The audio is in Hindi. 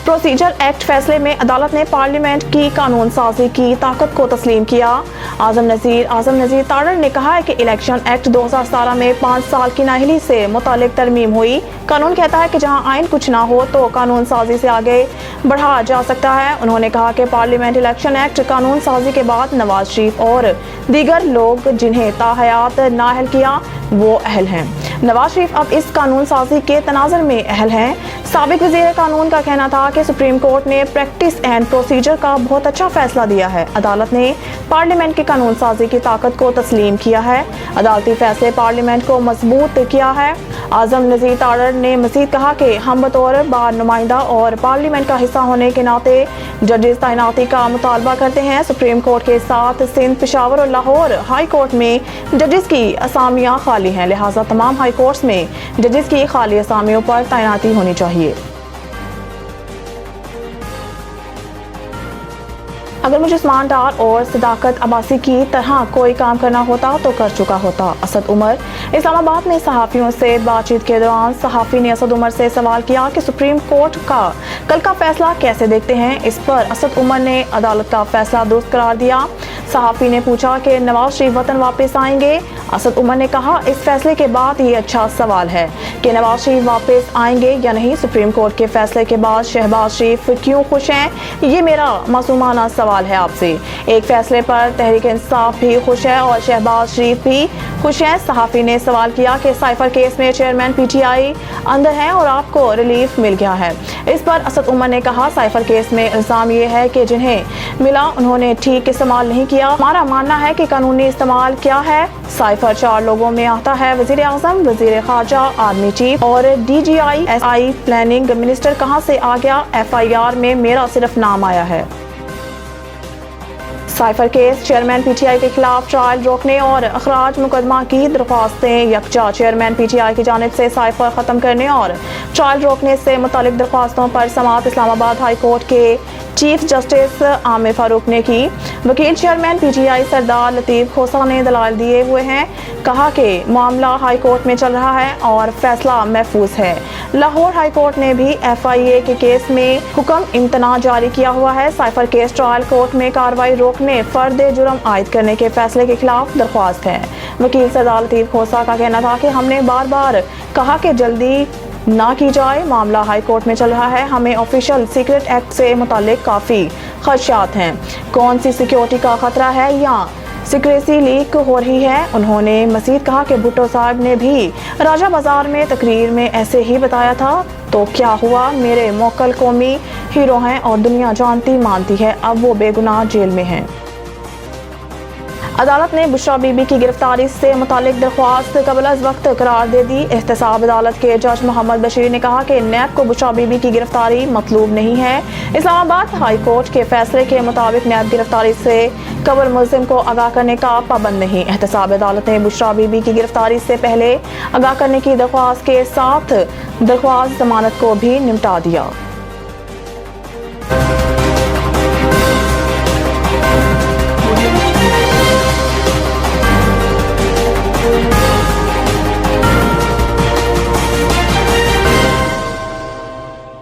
प्रोसीजर एक्ट फैसले में अदालत ने पार्लियामेंट की कानून साजी की ताकत को तस्लीम किया। आजम नज़ीर तारड़ ने कहा है कि इलेक्शन एक्ट 2017 में 5 साल की नाअहली से मुतालिक तरमीम हुई। कानून कहता है कि जहां आइन कुछ ना हो तो कानून साजी से आगे बढ़ा जा सकता है। उन्होंने कहा कि पार्लियामेंट इलेक्शन एक्ट कानून साजी के बाद नवाज शरीफ और दीगर लोग जिन्हें ताहयात नाअहल किया वो अहल हैं। नवाज शरीफ अब इस कानून साजी के तनाज़ुर में अहल हैं। साबिक वज़ीर कानून का कहना था कि सुप्रीम कोर्ट ने प्रैक्टिस एंड प्रोसीजर का बहुत अच्छा फैसला दिया है। अदालत ने पार्लियामेंट की कानून साजी की ताकत को तस्लीम किया है। अदालती फैसले पार्लियामेंट को मजबूत किया है। आजम नज़ीर तारड़ ने मज़ीद कहा कि हम बतौर बार नुमाइंदा और पार्लियामेंट का हिस्सा होने के नाते जजेस तैनाती का मुतालबा करते हैं। सुप्रीम कोर्ट के साथ सिंध, पेशावर और लाहौर हाई कोर्ट में जजेस की असामियाँ खाली हैं, लिहाजा तमाम हाई कोर्ट्स में जजेस की खाली असामियों पर तैनाती होनी चाहिए। अगर मुझे उस्मान डार और सदाकत अब्बासी की तरह कोई काम करना होता तो कर चुका होता। असद उमर इस्लामाबाद में सहाफ़ियों से बातचीत के दौरान सहाफ़ी ने असद उमर से सवाल किया कि सुप्रीम कोर्ट का कल का फैसला कैसे देखते हैं। इस पर असद उमर ने अदालत का फैसला दुरुस्त करार दिया। सहाफ़ी ने पूछा कि नवाज शरीफ वतन वापस आएंगे। असद उमर ने कहा इस फैसले के बाद ये अच्छा सवाल है कि नवाज शरीफ वापस आएंगे या नहीं। सुप्रीम कोर्ट के फैसले के बाद शहबाज शरीफ क्यों खुश हैं, ये मेरा मासूमाना सवाल है आपसे। एक फैसले पर तहरीक इंसाफ भी खुश है और शहबाज शरीफ भी खुश हैं। सहाफ़ी ने सवाल किया कि साइफर केस में चेयरमैन PTI अंदर हैं और आपको रिलीफ मिल गया है। इस पर असद उमर ने कहा साइफर केस में इल्ज़ाम ये है कि जिन्हें मिला उन्होंने ठीक इस्तेमाल नहीं किया। हमारा मानना है कि कानूनी इस्तेमाल क्या है। साइफर 4 लोगों में आता है, वज़ीर आज़म, वज़ीर ख़ारजा, आर्मी चीफ और DGI SI प्लानिंग मिनिस्टर कहाँ से आ गया। FIR में मेरा सिर्फ नाम आया है। साइफर केस चेयरमैन PTI के खिलाफ ट्रायल रोकने और अखराज मुकदमा की दरख्वास्तें यकजा। चेयरमैन PTI की जानिब से साइफर ख़त्म करने और ट्रायल रोकने से मुतालिक दरख्वास्तों पर समाअत इस्लामाबाद हाई कोर्ट के चीफ जस्टिस आमिर फारूक ने की। वकील चेयरमैन PTI सरदार लतीफ़ खोसा ने दलाल दिए हुए हैं। कहा कि मामला हाई कोर्ट में चल रहा है और फैसला महफूज है। लाहौर हाई कोर्ट ने भी FIA के केस में हुक्म इम्तना जारी किया हुआ है। साइफर केस ट्रायल कोर्ट में कार्रवाई रोकने, फर्द जुर्म आयद करने के फैसले के खिलाफ दरख्वास्त है। वकील सरदार लतीफ़ खोसा का कहना था कि हमने बार बार कहा कि जल्दी ना की जाए, मामला हाई कोर्ट में चल रहा है, हमें ऑफिशियल सीक्रेट एक्ट से मुतालिक काफ़ी खदशात हैं। कौन सी सिक्योरिटी का खतरा है या सिक्रेसी लीक हो रही है। उन्होंने मजीद कहा कि भुट्टो साहब ने भी राजा बाजार में तकरीर में ऐसे ही बताया था, तो क्या हुआ, मेरे मोकल कौमी हीरो हैं और दुनिया जानती मानती है, अब वो बेगुनाह जेल में हैं। अदालत ने बुशरा बीबी की गिरफ्तारी से मुतालिक दरख्वास्त कबल अज़ वक्त करार दे दी। एहतसाब अदालत के जज मोहम्मद बशीर ने कहा कि नैब को बुशरा बीबी की गिरफ्तारी मतलूब नहीं है। इस्लामाबाद हाई कोर्ट के फैसले के मुताबिक नैब गिरफ्तारी से कबल मुल्ज़िम को आगाह करने का पाबंद नहीं। एहतसाब अदालत ने बुशरा बीबी की गिरफ्तारी से पहले आगाह करने की दरख्वास्त के साथ दरख्वास्त जमानत को भी निपटा दिया।